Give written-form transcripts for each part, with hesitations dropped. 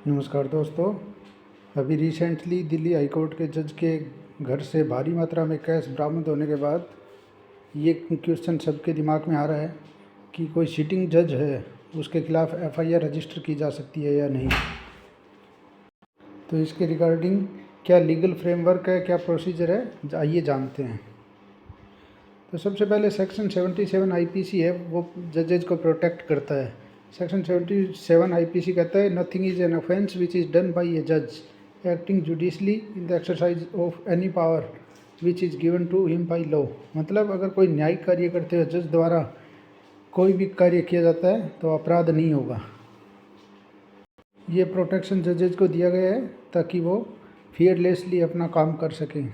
नमस्कार दोस्तों। अभी रिसेंटली दिल्ली हाई कोर्ट के जज के घर से भारी मात्रा में कैश बरामद होने के बाद ये क्वेश्चन सबके दिमाग में आ रहा है कि कोई सिटिंग जज है उसके खिलाफ़ एफआईआर रजिस्टर की जा सकती है या नहीं। तो इसके रिगार्डिंग क्या लीगल फ्रेमवर्क है, क्या प्रोसीजर है, आइए जानते हैं। तो सबसे पहले सेक्शन 77 आईपीसी है, वो जजेज को प्रोटेक्ट करता है। सेक्शन 77 आईपीसी कहता है nothing is an offence which is done by a जज acting judicially in the exercise of any power which is given to him by law. मतलब अगर कोई न्यायिक कार्य करते हुए जज द्वारा कोई भी कार्य किया जाता है तो अपराध नहीं होगा। ये प्रोटेक्शन जजेज को दिया गया है ताकि वो फियरलेसली अपना काम कर सकें।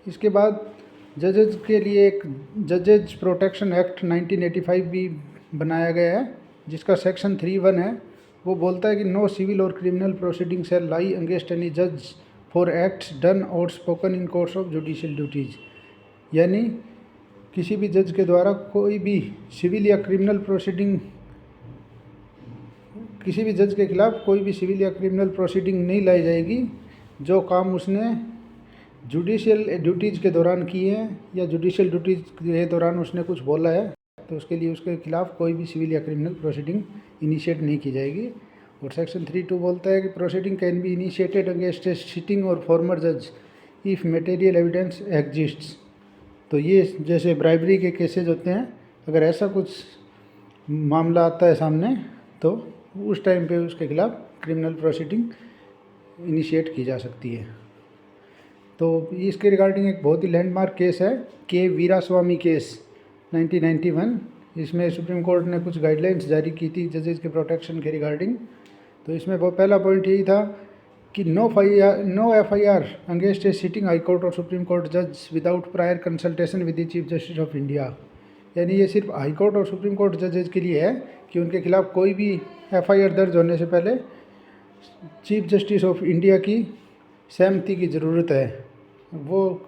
इसके बाद जजेज के लिए एक जजेज प्रोटेक्शन एक्ट 1985 भी बनाया गया है, जिसका सेक्शन 3(1) है। वो बोलता है कि नो सिविल और क्रिमिनल प्रोसीडिंग शैल लाई अगेंस्ट एनी जज फॉर एक्ट्स डन और spoken in course of judicial duties. यानी किसी भी जज के द्वारा कोई भी सिविल या क्रिमिनल प्रोसीडिंग, किसी भी जज के खिलाफ कोई भी सिविल या क्रिमिनल प्रोसीडिंग नहीं लाई जाएगी जो काम उसने जुडिशियल ड्यूटीज़ के दौरान किए हैं या जुडिशियल ड्यूटीज़ के दौरान उसने कुछ बोला है, तो उसके लिए उसके खिलाफ कोई भी सिविल या क्रिमिनल प्रोसीडिंग इनिशिएट नहीं की जाएगी। और सेक्शन 3(2) बोलता है कि proceeding can be initiated against A sitting और फॉर्मर जज इफ़ मटेरियल एविडेंस एग्जिस्ट्स। तो ये जैसे ब्राइबरी के केसेज होते हैं, अगर ऐसा कुछ मामला आता है सामने तो उस टाइम पे उसके खिलाफ क्रिमिनल प्रोसीडिंग इनिशिएट की जा सकती है। तो इसके रिगार्डिंग एक बहुत ही लैंडमार्क केस है के वीरास्वामी केस 1991। इसमें सुप्रीम कोर्ट ने कुछ गाइडलाइंस जारी की थी जजेस के प्रोटेक्शन के रिगार्डिंग। तो इसमें वो पहला पॉइंट यही था कि नो एफआईआर अगेंस्ट ए सिटिंग हाई कोर्ट और सुप्रीम कोर्ट जज without prior consultation with the chief justice of India. यानी ये सिर्फ हाई कोर्ट और सुप्रीम कोर्ट जजेस के लिए है कि उनके खिलाफ कोई भी एफआईआर दर्ज होने से पहले चीफ जस्टिस ऑफ इंडिया की सहमति की ज़रूरत है। वो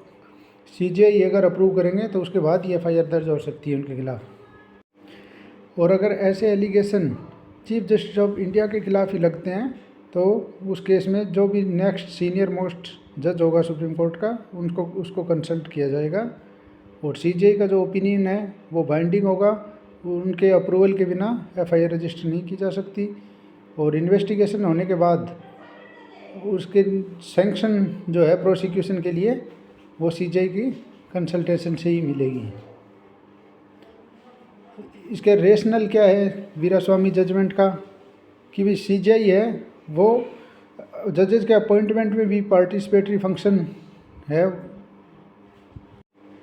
सीजीआई अगर अप्रूव करेंगे तो उसके बाद ही एफआईआर दर्ज हो सकती है उनके खिलाफ। और अगर ऐसे allegation chief justice of India के खिलाफ ही लगते हैं तो उस केस में जो भी नेक्स्ट सीनियर मोस्ट जज होगा सुप्रीम कोर्ट का उसको कंसल्ट किया जाएगा। और सीजीआई का जो ओपिनियन है वो बाइंडिंग होगा, उनके अप्रूवल के बिना एफआईआर रजिस्टर नहीं की जा सकती। और इन्वेस्टिगेशन होने के बाद उसके सैंक्शन जो है प्रोसिक्यूशन के लिए वो सीजीआई की कंसल्टेशन से ही मिलेगी। इसके रेशनल क्या है वीरास्वामी जजमेंट का कि भी सीजीआई है वो जजेस के अपॉइंटमेंट में भी पार्टिसिपेटरी फंक्शन है,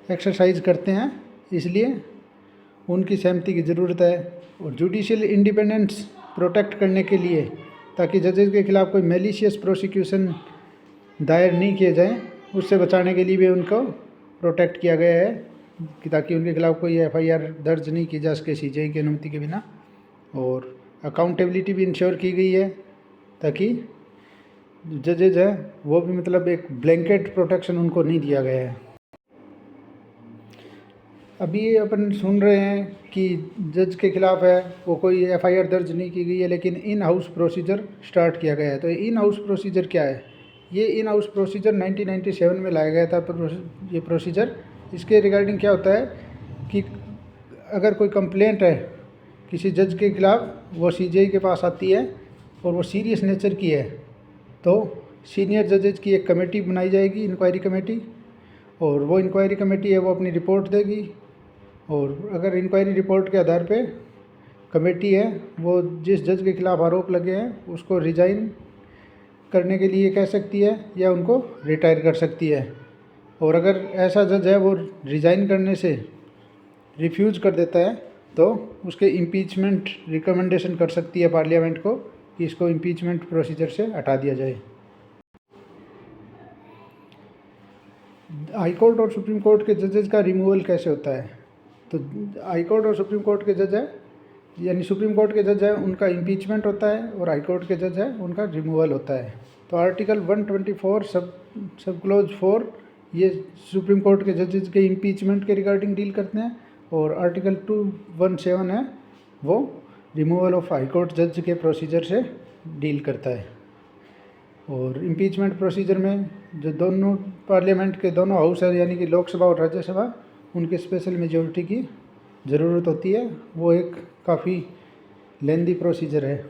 एक्सरसाइज करते हैं, इसलिए उनकी सहमति की ज़रूरत है। और जुडिशियल इंडिपेंडेंस प्रोटेक्ट करने के लिए ताकि जजेस के खिलाफ कोई मेलिशियस प्रोसिक्यूशन दायर नहीं किए जाए, उससे बचाने के लिए भी उनको प्रोटेक्ट किया गया है कि ताकि उनके खिलाफ कोई एफआईआर दर्ज नहीं की जा सके सीजीआई की अनुमति के बिना। और अकाउंटेबिलिटी भी इंश्योर की गई है ताकि जजेज हैं वो भी मतलब एक ब्लैंकेट प्रोटेक्शन उनको नहीं दिया गया है। अभी अपन सुन रहे हैं कि जज के खिलाफ है वो कोई एफआईआर दर्ज नहीं की गई है, लेकिन इन हाउस प्रोसीजर स्टार्ट किया गया है। तो इन हाउस प्रोसीजर क्या है? ये इन हाउस प्रोसीजर 1997 में लाया गया था। ये प्रोसीजर इसके रिगार्डिंग क्या होता है कि अगर कोई कंप्लेंट है किसी जज के खिलाफ, वो सीजीआई के पास आती है और वो सीरियस नेचर की है, तो सीनियर जजेज की एक कमेटी बनाई जाएगी, इंक्वायरी कमेटी। और वो इंक्वायरी कमेटी है वो अपनी रिपोर्ट देगी। और अगर इंक्वायरी रिपोर्ट के आधार पे कमेटी है वो जिस जज के खिलाफ आरोप लगे हैं उसको रिज़ाइन करने के लिए कह सकती है या उनको रिटायर कर सकती है। और अगर ऐसा जज है वो रिज़ाइन करने से रिफ्यूज़ कर देता है तो उसके इम्पीचमेंट रिकमेंडेशन कर सकती है पार्लियामेंट को कि इसको इम्पीचमेंट प्रोसीजर से हटा दिया जाए। हाई कोर्ट और सुप्रीम कोर्ट के जजेस का रिमूवल कैसे होता है? तो हाई कोर्ट और सुप्रीम कोर्ट के जज है, यानी सुप्रीम कोर्ट के जज है उनका इम्पीचमेंट होता है और हाई कोर्ट के जज है उनका रिमूवल होता है। तो आर्टिकल 124 सब क्लोज 4 ये सुप्रीम कोर्ट के जजेस के इम्पीचमेंट के रिगार्डिंग डील करते हैं। और आर्टिकल 217 है वो रिमूवल ऑफ हाई कोर्ट जज के प्रोसीजर से डील करता है। और इम्पीचमेंट प्रोसीजर में जो दोनों पार्लियामेंट के दोनों हाउस है, यानी कि लोकसभा और राज्यसभा, उनके स्पेशल मेजॉरिटी की ज़रूरत होती है। वो एक काफ़ी लेंदी प्रोसीजर है।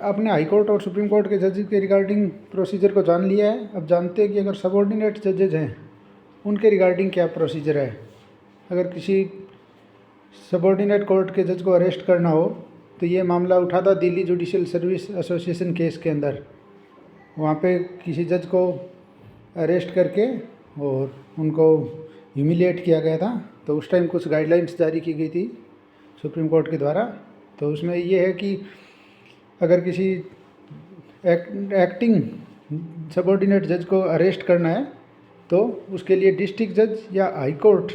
आपने हाई कोर्ट और सुप्रीम कोर्ट के जजेस के रिगार्डिंग प्रोसीजर को जान लिया है। अब जानते हैं कि अगर सबऑर्डिनेट जजेज हैं उनके रिगार्डिंग क्या प्रोसीजर है। अगर किसी सबऑर्डिनेट कोर्ट के जज को अरेस्ट करना हो तो ये मामला उठा था Delhi judicial service association case के अंदर। वहाँ पे किसी जज को अरेस्ट करके और उनको ह्यूमिलिएट किया गया था। तो उस टाइम कुछ गाइडलाइंस जारी की गई थी सुप्रीम कोर्ट के द्वारा। तो उसमें ये है कि अगर किसी एक्टिंग सबऑर्डिनेट जज को अरेस्ट करना है तो उसके लिए डिस्ट्रिक्ट जज या हाई कोर्ट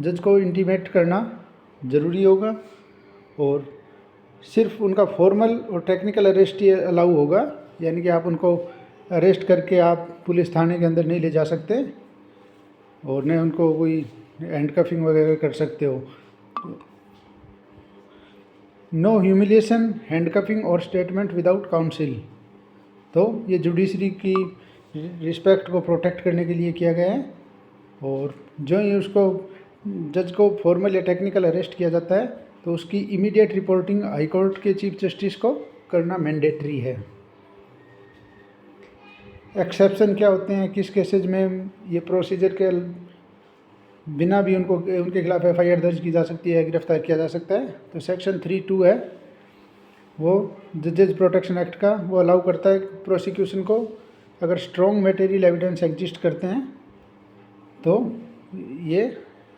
जज को इंटीमेट करना ज़रूरी होगा। और सिर्फ उनका फॉर्मल और टेक्निकल अरेस्ट ही अलाउ होगा, यानी कि आप उनको अरेस्ट करके आप पुलिस थाने के अंदर नहीं ले जा सकते और न उनको कोई हैंडकफिंग वगैरह कर सकते हो। नो ह्यूमिलिएशन, हैंडकफिंग और स्टेटमेंट विदाउट काउंसिल। तो ये जुडिशरी की रिस्पेक्ट को प्रोटेक्ट करने के लिए किया गया है। और जो ही उसको जज को फॉर्मल या टेक्निकल अरेस्ट किया जाता है तो उसकी इमीडिएट रिपोर्टिंग हाई कोर्ट के चीफ जस्टिस को करना मैंडेटरी है। एक्सेप्शन क्या होते हैं, किस केसेज में ये प्रोसीजर के बिना भी उनके खिलाफ एफआईआर दर्ज की जा सकती है, गिरफ्तार किया जा सकता है। तो सेक्शन 3(2) है वो जजेज प्रोटेक्शन एक्ट का, वो अलाउ करता है प्रोसिक्यूशन को अगर स्ट्रॉन्ग मटेरियल एविडेंस एग्जिस्ट करते हैं तो ये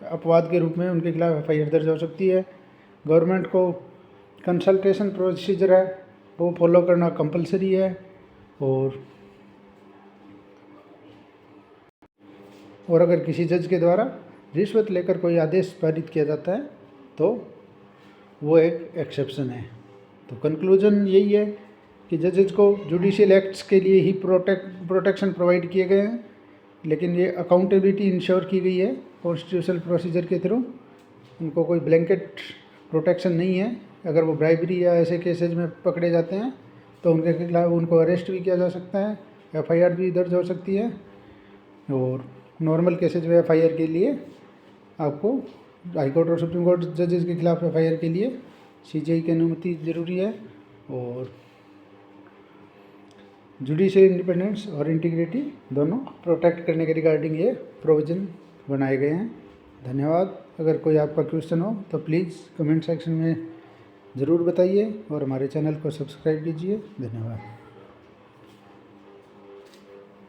अपवाद के रूप में उनके खिलाफ एफआईआर दर्ज हो सकती है। गवर्नमेंट को कंसल्टेशन प्रोसीजर है वो फॉलो करना कंपलसरी है। और अगर किसी जज के द्वारा रिश्वत लेकर कोई आदेश पारित किया जाता है तो वो एक एक्सेप्शन है। तो कंक्लूजन यही है कि जजेज को जुडिशियल एक्ट्स के लिए ही प्रोटेक्शन प्रोवाइड किए गए हैं, लेकिन ये अकाउंटेबिलिटी इंश्योर की गई है कॉन्स्टिट्यूशनल प्रोसीजर के थ्रू। उनको कोई ब्लैंकेट प्रोटेक्शन नहीं है। अगर वो ब्राइबरी या ऐसे केसेज में पकड़े जाते हैं तो उनके खिलाफ उनको अरेस्ट भी किया जा सकता है, एफआईआर भी दर्ज हो सकती है। और नॉर्मल केसेज में एफआईआर के लिए आपको हाई कोर्ट और सुप्रीम कोर्ट जजेस के खिलाफ एफआईआर के लिए सीजीआई की अनुमति ज़रूरी है। और जुडिशियल इंडिपेंडेंस और इंटीग्रिटी दोनों प्रोटेक्ट करने के रिगार्डिंग ये प्रोविज़न बनाए गए हैं। धन्यवाद। अगर कोई आपका क्वेश्चन हो तो प्लीज़ कमेंट सेक्शन में ज़रूर बताइए और हमारे चैनल को सब्सक्राइब कीजिए। धन्यवाद।